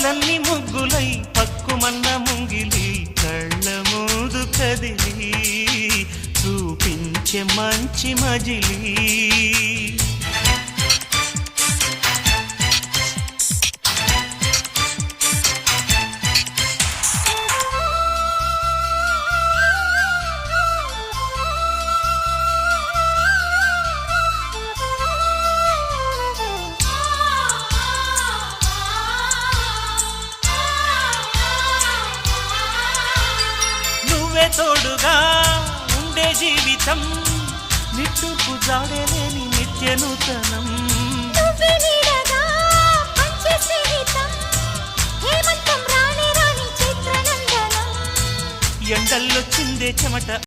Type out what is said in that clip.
ఊహలన్నీ ముగ్గులై పక్కుమన్న ముంగిలి కళ్ళ ముందు కదిలి చూపించే మంచి మజిలీ తోడుగా ఉండే జీవితం నిట్టుకు జాడలేని నిత్య నూతనం ఎండల్లో చిందే చెమట